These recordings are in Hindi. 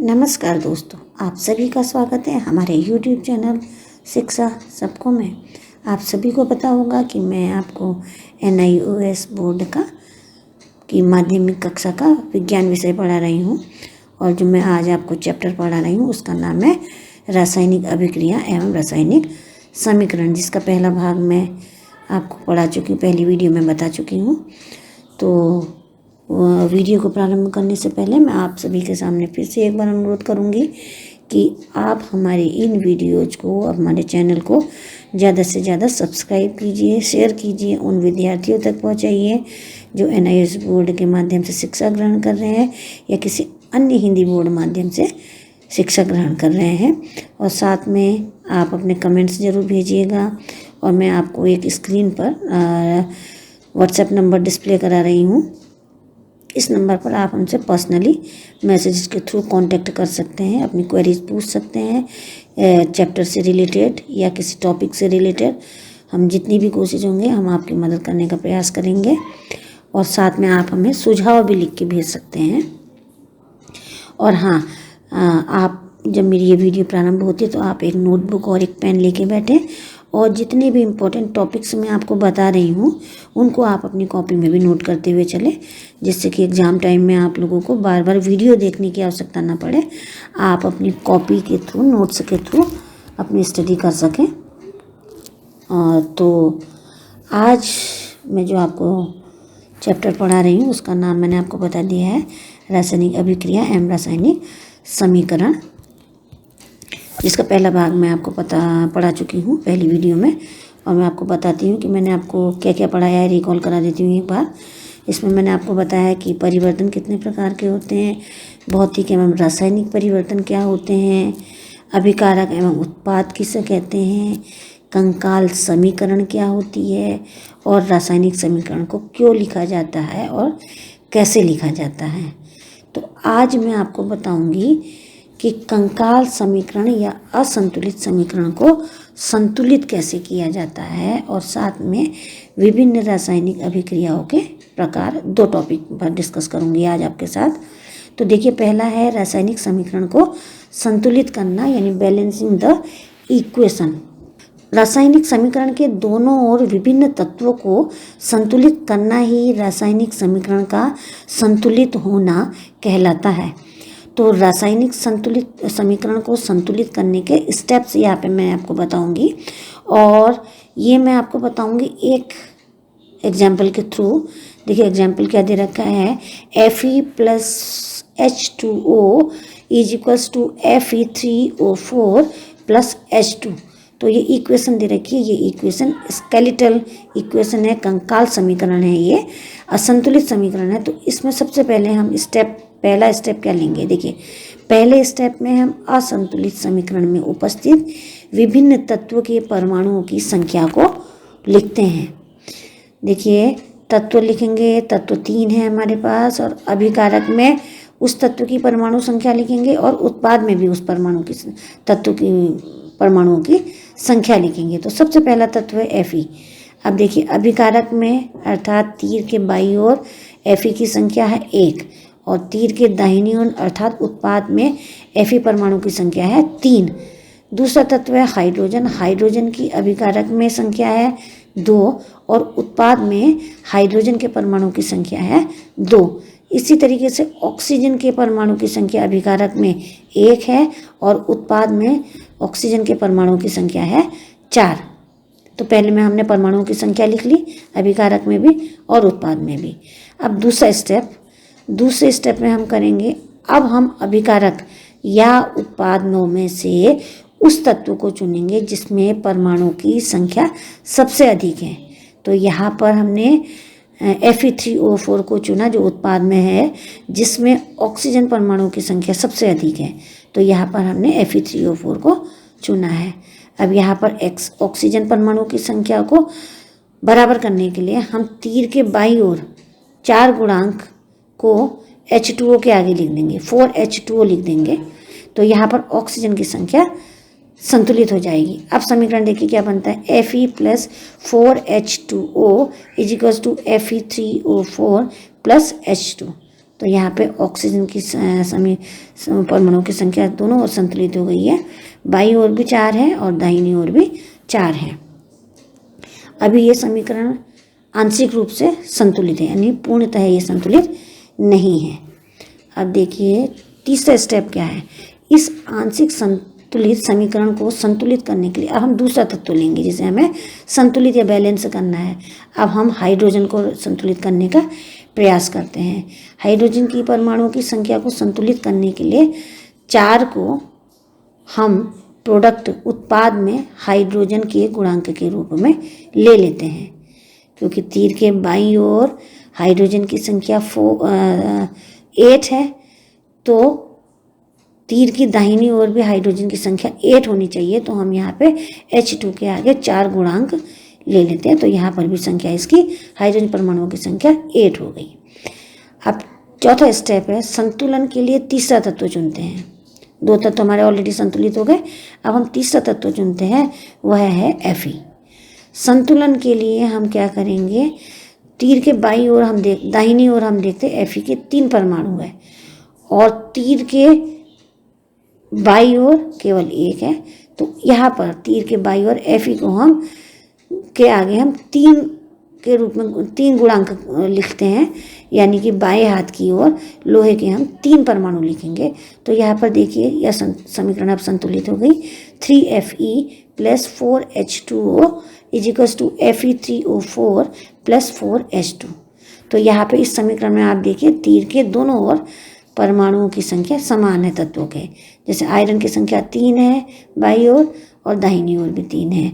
नमस्कार दोस्तों, आप सभी का स्वागत है हमारे YouTube चैनल शिक्षा सबको में। आप सभी को पता होगा कि मैं आपको NIOS बोर्ड की माध्यमिक कक्षा का विज्ञान विषय पढ़ा रही हूँ और जो मैं आज आपको चैप्टर पढ़ा रही हूँ उसका नाम है रासायनिक अभिक्रिया एवं रासायनिक समीकरण, जिसका पहला भाग मैं आपको पढ़ा चुकी हूँ, पहली वीडियो में बता चुकी हूँ। तो वीडियो को प्रारंभ करने से पहले मैं आप सभी के सामने फिर से एक बार अनुरोध करूंगी कि आप हमारे इन वीडियोज को, हमारे चैनल को ज़्यादा से ज़्यादा सब्सक्राइब कीजिए, शेयर कीजिए, उन विद्यार्थियों तक पहुंचाइए जो NIOS बोर्ड के माध्यम से शिक्षा ग्रहण कर रहे हैं या किसी अन्य हिंदी बोर्ड माध्यम से शिक्षा ग्रहण कर रहे हैं। और साथ में आप अपने कमेंट्स ज़रूर भेजिएगा। और मैं आपको एक स्क्रीन पर व्हाट्सएप नंबर डिस्प्ले करा रही हूँ। इस नंबर पर आप हमसे पर्सनली मैसेज के थ्रू कांटेक्ट कर सकते हैं, अपनी क्वेरीज पूछ सकते हैं चैप्टर से रिलेटेड या किसी टॉपिक से रिलेटेड। हम जितनी भी कोशिश होंगे हम आपकी मदद करने का प्रयास करेंगे। और साथ में आप हमें सुझाव भी लिख के भेज सकते हैं। और हाँ, आप जब मेरी ये वीडियो प्रारंभ होती है तो आप एक नोटबुक और एक पेन लेके बैठें और जितने भी इम्पोर्टेंट टॉपिक्स मैं आपको बता रही हूँ उनको आप अपनी कॉपी में भी नोट करते हुए चलें, जिससे कि एग्ज़ाम टाइम में आप लोगों को बार बार वीडियो देखने की आवश्यकता ना पड़े। आप अपनी कॉपी के थ्रू, नोट्स के थ्रू अपनी स्टडी कर सकें। तो आज मैं जो आपको चैप्टर पढ़ा रही हूँ उसका नाम मैंने आपको बता दिया है रासायनिक अभिक्रिया एवं रासायनिक समीकरण, जिसका पहला भाग मैं आपको पढ़ा चुकी हूँ पहली वीडियो में। और मैं आपको बताती हूँ कि मैंने आपको क्या क्या पढ़ाया है, रिकॉल करा देती हूँ एक बार। इसमें मैंने आपको बताया कि परिवर्तन कितने प्रकार के होते हैं, भौतिक एवं रासायनिक परिवर्तन क्या होते हैं, अभिकारक एवं उत्पाद किसे कहते हैं, कंकाल समीकरण क्या होती है और रासायनिक समीकरण को क्यों लिखा जाता है और कैसे लिखा जाता है। तो आज मैं आपको बताऊँगी कि कंकाल समीकरण या असंतुलित समीकरण को संतुलित कैसे किया जाता है, और साथ में विभिन्न रासायनिक अभिक्रियाओं के प्रकार। दो टॉपिक पर डिस्कस करूंगी आज आपके साथ। तो देखिए, पहला है रासायनिक समीकरण को संतुलित करना, यानी बैलेंसिंग द इक्वेशन। रासायनिक समीकरण के दोनों ओर विभिन्न तत्वों को संतुलित करना ही रासायनिक समीकरण का संतुलित होना कहलाता है। तो रासायनिक संतुलित समीकरण को संतुलित करने के स्टेप्स यहाँ पे मैं आपको बताऊंगी, और ये मैं आपको बताऊंगी एक एग्जाम्पल के थ्रू। देखिए एग्जाम्पल क्या दे रखा है, Fe plus H2O is equals to Fe3O4 plus H2। तो ये इक्वेशन दे रखी है, ये इक्वेशन स्केलेटल इक्वेशन है, कंकाल समीकरण है, ये असंतुलित समीकरण है। तो इसमें सबसे पहले हम पहला स्टेप क्या लेंगे। देखिए, पहले स्टेप में हम असंतुलित समीकरण में उपस्थित विभिन्न तत्वों के परमाणुओं की संख्या को लिखते हैं। देखिए, तत्व लिखेंगे, तत्व 3 है हमारे पास, और अभिकारक में उस तत्व की परमाणु संख्या लिखेंगे और उत्पाद में भी उस तत्व की परमाणुओं की संख्या लिखेंगे। तो सबसे पहला तत्व है Fe। अब देखिए, अभिकारक में अर्थात तीर के बाईं ओर Fe की संख्या है 1 और तीर के दाहिनी ओर अर्थात उत्पाद में Fe परमाणु की संख्या है 3। दूसरा तत्व है हाइड्रोजन। हाइड्रोजन की अभिकारक में संख्या है 2 और उत्पाद में हाइड्रोजन के परमाणु की संख्या है 2। इसी तरीके से ऑक्सीजन के परमाणु की संख्या अभिकारक में 1 है और उत्पाद में ऑक्सीजन के परमाणु की संख्या है 4। तो पहले में हमने परमाणुओं की संख्या लिख ली, अभिकारक में भी और उत्पाद में भी। अब दूसरे स्टेप में हम करेंगे, अब हम अभिकारक या उत्पादों में से उस तत्व को चुनेंगे जिसमें परमाणु की संख्या सबसे अधिक है। तो यहाँ पर हमने Fe3O4 को चुना जो उत्पाद में है, जिसमें ऑक्सीजन परमाणु की संख्या सबसे अधिक है। तो यहाँ पर हमने Fe3O4 को चुना है। अब यहाँ पर ऑक्सीजन परमाणु की संख्या को बराबर करने के लिए हम तीर के बाईं ओर 4 गुणांक को H2O के आगे लिख देंगे, 4H2O लिख देंगे। तो यहाँ पर ऑक्सीजन की संख्या संतुलित हो जाएगी। अब समीकरण देखिए क्या बनता है, Fe plus 4H2O is equals to Fe3O4 plus H2। तो यहाँ पे ऑक्सीजन की परमाणु की संख्या दोनों ओर संतुलित हो गई है। बाईं ओर भी 4 है और दाहिनी ओर भी 4 है। अभी ये समीकरण आंशिक रूप से संतुलित है, यानी पूर्णतः ये संतुलित नहीं है। अब देखिए तीसरा स्टेप क्या है। इस आंशिक संतुलित समीकरण को संतुलित करने के लिए अब हम दूसरा तत्व लेंगे जिसे हमें संतुलित या बैलेंस करना है। अब हम हाइड्रोजन को संतुलित करने का प्रयास करते हैं। हाइड्रोजन की परमाणुओं की संख्या को संतुलित करने के लिए 4 को हम प्रोडक्ट उत्पाद में हाइड्रोजन के गुणांक के रूप में ले लेते हैं, क्योंकि तीर के बाईं ओर हाइड्रोजन की संख्या 8 है, तो तीर की दाहिनी ओर भी हाइड्रोजन की संख्या 8 होनी चाहिए। तो हम यहाँ पे H2 के आगे 4 गुणांक ले लेते हैं, तो यहाँ पर भी संख्या इसकी हाइड्रोजन परमाणुओं की संख्या 8 हो गई। अब चौथा स्टेप है संतुलन के लिए तीसरा तत्व चुनते हैं। 2 तत्व हमारे ऑलरेडी संतुलित हो गए, अब हम तीसरा तत्व चुनते हैं, वह है Fe। संतुलन के लिए हम क्या करेंगे, तीर के दाहिनी ओर हम देखते हैं Fe के 3 परमाणु है और तीर के बाईं ओर केवल 1 है। तो यहाँ पर तीर के बाईं ओर Fe को हम के आगे हम 3 के रूप में 3 गुणांक लिखते हैं, यानी कि बाएं हाथ की ओर लोहे के हम 3 परमाणु लिखेंगे। तो यहाँ पर देखिए यह समीकरण अब संतुलित हो गई। 3Fe + 4H2O = Fe3O4 + 4H2। तो यहाँ पे इस समीकरण में आप देखिए तीर के दोनों ओर परमाणुओं की संख्या समान है तत्वों के। जैसे आयरन की संख्या 3 है बाईं ओर और दाहिनी ओर भी 3 है।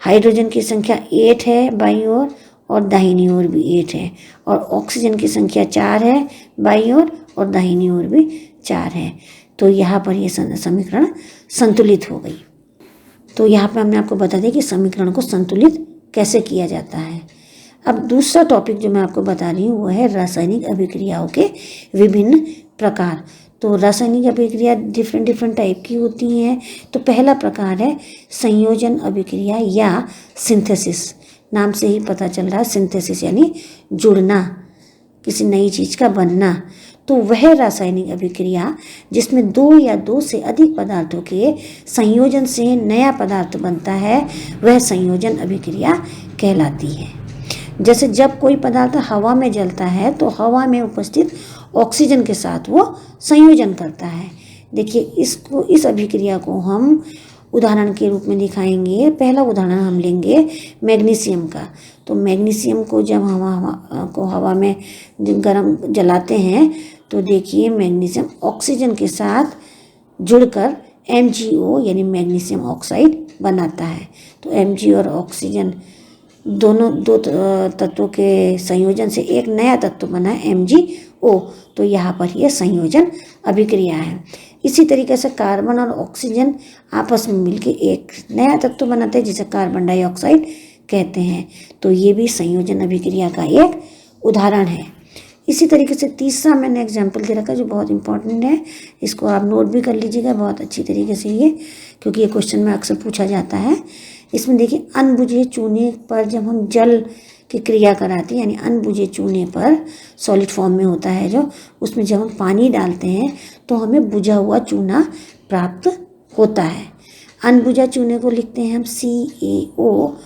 हाइड्रोजन की संख्या 8 है बाईं ओर और दाहिनी ओर भी 8 है। और ऑक्सीजन की संख्या 4 है बाईं ओर और दाहिनी ओर भी 4 है। तो यहाँ पर ये समीकरण संतुलित हो गई। तो यहाँ पर हमने आपको बता दिया कि समीकरण को संतुलित कैसे किया जाता है। अब दूसरा टॉपिक जो मैं आपको बता रही हूँ वो है रासायनिक अभिक्रियाओं के विभिन्न प्रकार। तो रासायनिक अभिक्रिया डिफरेंट टाइप की होती हैं। तो पहला प्रकार है संयोजन अभिक्रिया या सिंथेसिस। नाम से ही पता चल रहा है सिंथेसिस यानी जुड़ना, किसी नई चीज़ का बनना। तो वह रासायनिक अभिक्रिया जिसमें 2 या 2 से अधिक पदार्थों के संयोजन से नया पदार्थ बनता है, वह संयोजन अभिक्रिया कहलाती है। जैसे जब कोई पदार्थ हवा में जलता है तो हवा में उपस्थित ऑक्सीजन के साथ वो संयोजन करता है। देखिए इस अभिक्रिया को हम उदाहरण के रूप में दिखाएंगे। पहला उदाहरण हम लेंगे मैग्नीशियम का। तो मैग्नीशियम को जब हवा में गर्म जलाते हैं तो देखिए मैग्नीशियम ऑक्सीजन के साथ जुड़कर MgO यानी मैग्नीशियम ऑक्साइड बनाता है। तो Mg और ऑक्सीजन दोनों 2 तत्वों के संयोजन से एक नया तत्व बना है MgO। तो यहाँ पर यह संयोजन अभिक्रिया है। इसी तरीके से कार्बन और ऑक्सीजन आपस में मिलकर एक नया तत्व बनाते हैं जिसे कार्बन डाइऑक्साइड कहते हैं। तो ये भी संयोजन अभिक्रिया का एक उदाहरण है। इसी तरीके से तीसरा मैंने एग्जाम्पल दे रखा जो बहुत इंपॉर्टेंट है, इसको आप नोट भी कर लीजिएगा बहुत अच्छी तरीके से ये, क्योंकि ये क्वेश्चन में अक्सर पूछा जाता है। इसमें देखिए अनबुझे चूने पर जब हम जल की क्रिया कराते हैं, यानी अनबुझे चूने पर सॉलिड फॉर्म में होता है जो, उसमें जब हम पानी डालते हैं तो हमें बुझा हुआ चूना प्राप्त होता है। अनबुझा चूने को लिखते हैं हम CaO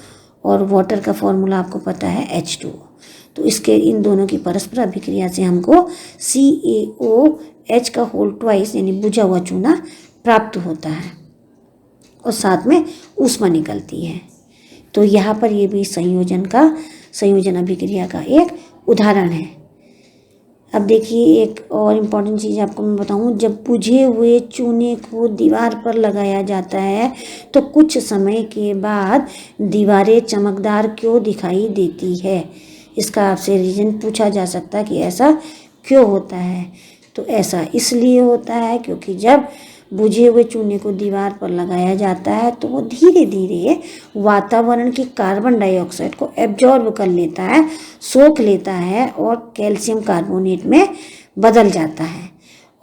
और वाटर का फॉर्मूला आपको पता है H2O। तो इसके इन दोनों की परस्पर अभिक्रिया से हमको CaOH यानी बुझा हुआ चूना प्राप्त होता है और साथ में ऊष्मा निकलती है। तो यहाँ पर ये भी संयोजन अभिक्रिया का एक उदाहरण है। अब देखिए एक और इम्पॉर्टेंट चीज़ आपको मैं बताऊँ, जब बुझे हुए चूने को दीवार पर लगाया जाता है तो कुछ समय के बाद दीवारें चमकदार क्यों दिखाई देती है। इसका आपसे रीज़न पूछा जा सकता है कि ऐसा क्यों होता है। तो ऐसा इसलिए होता है क्योंकि जब बुझे हुए चूने को दीवार पर लगाया जाता है तो वो धीरे धीरे वातावरण की कार्बन डाइऑक्साइड को एब्जॉर्ब कर लेता है, सोख लेता है और कैल्शियम कार्बोनेट में बदल जाता है।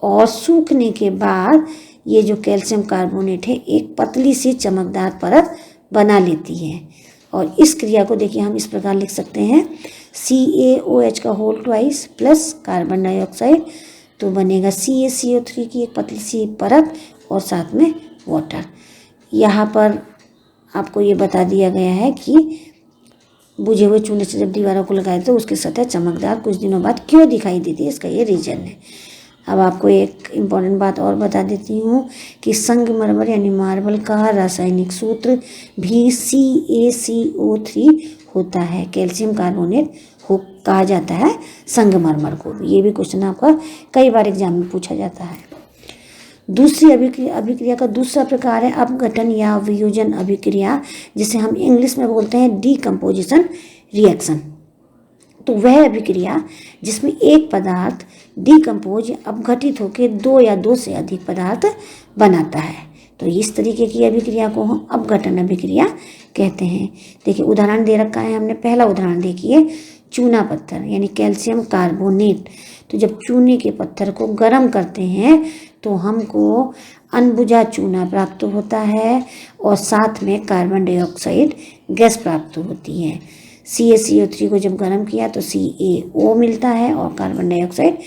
और सूखने के बाद ये जो कैल्शियम कार्बोनेट है एक पतली सी चमकदार परत बना लेती है। और इस क्रिया को देखिए हम इस प्रकार लिख सकते हैं, CaOH का whole twice plus carbon dioxide, तो बनेगा CaCO3 की एक पतली सी परत और साथ में वाटर। यहाँ पर आपको ये बता दिया गया है कि बुझे हुए चूने से जब दीवारों को लगाए तो उसकी सतह चमकदार कुछ दिनों बाद क्यों दिखाई देती है, इसका ये रीजन है। अब आपको एक इम्पॉर्टेंट बात और बता देती हूँ कि संगमरमर यानी मार्बल का रासायनिक सूत्र भी CaCO3 होता है। कैल्शियम कार्बोनेट हो कहा जाता है संगमरमर को। ये भी क्वेश्चन आपका कई बार एग्जाम में पूछा जाता है। दूसरी अभिक्रिया का दूसरा प्रकार है अपघटन या वियोजन अभिक्रिया, जिसे हम इंग्लिश में बोलते हैं डीकम्पोजिशन रिएक्शन। तो वह अभिक्रिया जिसमें एक पदार्थ डीकम्पोज या अपघटित होकर दो या दो से अधिक पदार्थ बनाता है, तो इस तरीके की अभिक्रिया को हम अपघटन अभिक्रिया कहते हैं। देखिए उदाहरण दे रखा है हमने, पहला उदाहरण देखिए, चूना पत्थर यानी कैल्शियम कार्बोनेट। तो जब चूने के पत्थर को गर्म करते हैं तो हमको अनबुझा चूना प्राप्त होता है और साथ में कार्बन डाइऑक्साइड गैस प्राप्त होती है। CaCO3 को जब गर्म किया तो CaO मिलता है और कार्बन डाइऑक्साइड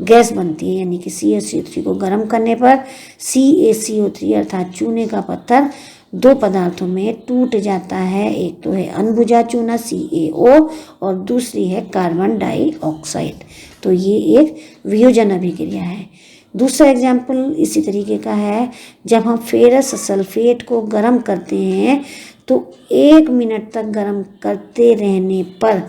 गैस बनती है, यानी कि CaCO3 को गर्म करने पर CaCO3 अर्थात चूने का पत्थर दो पदार्थों में टूट जाता है। एक तो है अनबुझा चूना CaO और दूसरी है कार्बन डाइऑक्साइड। तो ये एक वियोजन अभिक्रिया है। दूसरा एग्जाम्पल इसी तरीके का है, जब हम फेरस सल्फेट को गर्म करते हैं तो 1 मिनट तक गर्म करते रहने पर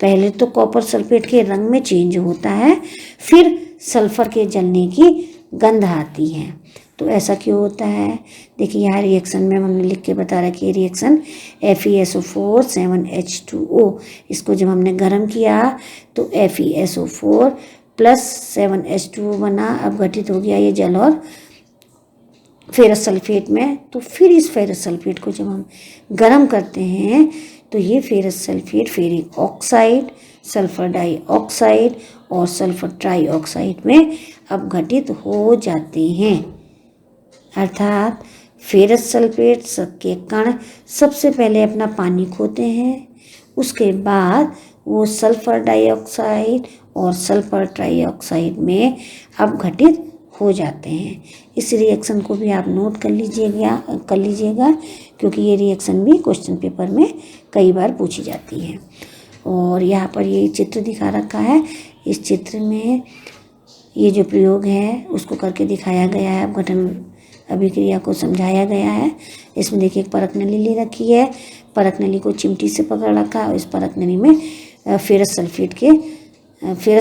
पहले तो कॉपर सल्फेट के रंग में चेंज होता है, फिर सल्फर के जलने की गंध आती है। तो ऐसा क्यों होता है? देखिए यहाँ रिएक्शन में हमने लिख के बता रखी है रिएक्शन FeSO4 7H2O। इसको जब हमने गर्म किया तो FeSO4 प्लस 7H2O बना, अपघटित हो गया ये जल और फेरस सल्फेट में। तो फिर इस फेरस सल्फेट को जब हम गर्म करते हैं तो ये ferrous sulphate ferric oxide, sulphur dioxide और सल्फर ट्राइऑक्साइड में अपघटित हो जाते हैं। अर्थात फेरस सल्फेट के कण सबसे पहले अपना पानी खोते हैं, उसके बाद वो सल्फर डाइऑक्साइड और सल्फर ट्राइऑक्साइड में अपघटित हो जाते हैं। इस रिएक्शन को भी आप नोट कर लीजिएगा क्योंकि ये रिएक्शन भी क्वेश्चन पेपर में कई बार पूछी जाती है। और यहाँ पर ये चित्र दिखा रखा है, इस चित्र में ये जो प्रयोग है उसको करके दिखाया गया है, अपघटन अभिक्रिया को समझाया गया है। इसमें देखिए एक परख नली ले रखी है, परख नली को चिमटी से पकड़ रखा है और इस परख नली में फेरस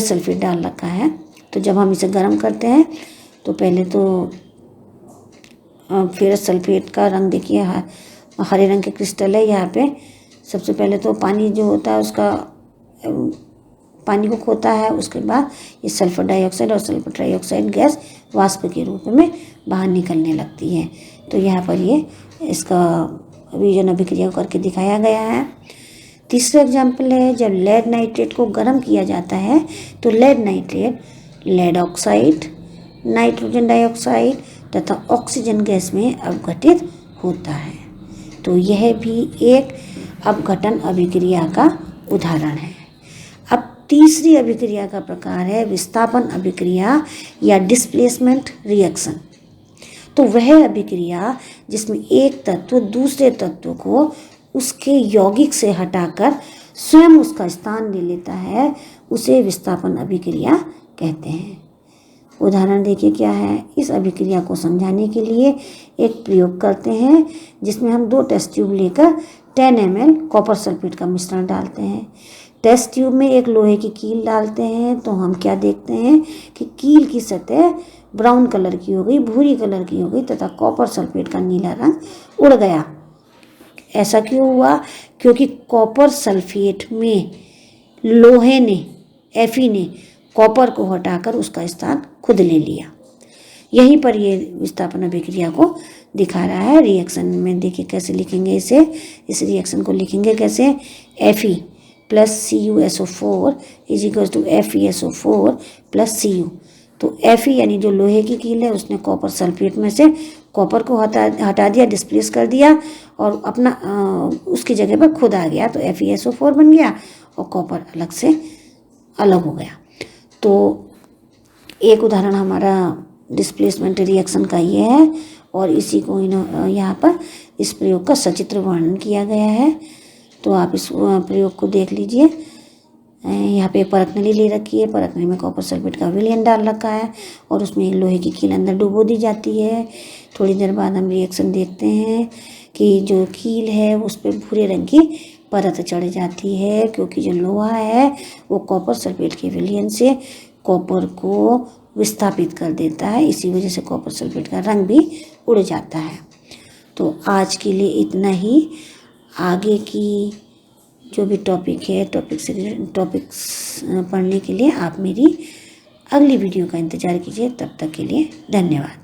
सल्फेट डाल रखा है। तो जब हम इसे गर्म करते हैं तो पहले तो फेरस सल्फेट का रंग देखिए हरे रंग के क्रिस्टल है यहाँ पे। सबसे पहले तो पानी जो होता है उसका पानी को खोता है, उसके बाद ये सल्फर डाइऑक्साइड और सल्फर ट्राइऑक्साइड गैस वाष्प के रूप में बाहर निकलने लगती है। तो यहाँ पर ये इसका वियोजन अभिक्रिया करके दिखाया गया है। तीसरा एग्जाम्पल है, जब लेड नाइट्रेट को गर्म किया जाता है तो lead nitrate lead oxide, nitrogen dioxide तथा ऑक्सीजन गैस में अपघटित होता है। तो यह भी एक अपघटन अभिक्रिया का उदाहरण है। अब तीसरी अभिक्रिया का प्रकार है विस्थापन अभिक्रिया या डिस्प्लेसमेंट रिएक्शन। तो वह अभिक्रिया जिसमें एक तत्व दूसरे तत्व को उसके यौगिक से हटाकर स्वयं उसका स्थान ले लेता है, उसे विस्थापन अभिक्रिया कहते हैं। उदाहरण देखिए क्या है। इस अभिक्रिया को समझाने के लिए एक प्रयोग करते हैं जिसमें हम 2 टेस्ट ट्यूब लेकर 10 ml कॉपर सल्फेट का मिश्रण डालते हैं। टेस्ट ट्यूब में एक लोहे की कील डालते हैं तो हम क्या देखते हैं कि कील की सतह ब्राउन कलर की हो गई, भूरी कलर की हो गई तथा कॉपर सल्फेट का नीला रंग उड़ गया। ऐसा क्यों हुआ? क्योंकि कॉपर सल्फेट में लोहे ने Fe ने कॉपर को हटाकर उसका स्थान खुद ले लिया। यहीं पर ये विस्थापन अभिक्रिया को दिखा रहा है। रिएक्शन में देखिए कैसे लिखेंगे इसे। इस रिएक्शन को लिखेंगे कैसे, Fe plus CuSO4 is equal to FeSO4 plus Cu। तो Fe यानी जो लोहे की कील है उसने कॉपर सल्फेट में से कॉपर को हटा दिया, डिस्प्लेस कर दिया और अपना उसकी जगह पर खुद आ गया, तो FeSO4 बन गया और कॉपर अलग से अलग हो गया। तो एक उदाहरण हमारा डिस्प्लेसमेंट रिएक्शन का ये है और इसी को यहाँ पर इस प्रयोग का सचित्र वर्णन किया गया है। तो आप इस प्रयोग को देख लीजिए। यहाँ पे परखनली ले रखी है, परखनली में कॉपर सल्फेट का विलयन डाल रखा है और उसमें एक लोहे की कील अंदर डुबो दी जाती है। थोड़ी देर बाद हम रिएक्शन देखते हैं कि जो कील है उस पर भूरे रंग की परत चढ़ जाती है, क्योंकि जो लोहा है वो कॉपर सल्फेट के विलयन से कॉपर को विस्थापित कर देता है, इसी वजह से कॉपर सल्फेट का रंग भी उड़ जाता है। तो आज के लिए इतना ही। आगे की जो भी टॉपिक है, टॉपिक्स पढ़ने के लिए आप मेरी अगली वीडियो का इंतज़ार कीजिए। तब तक के लिए धन्यवाद।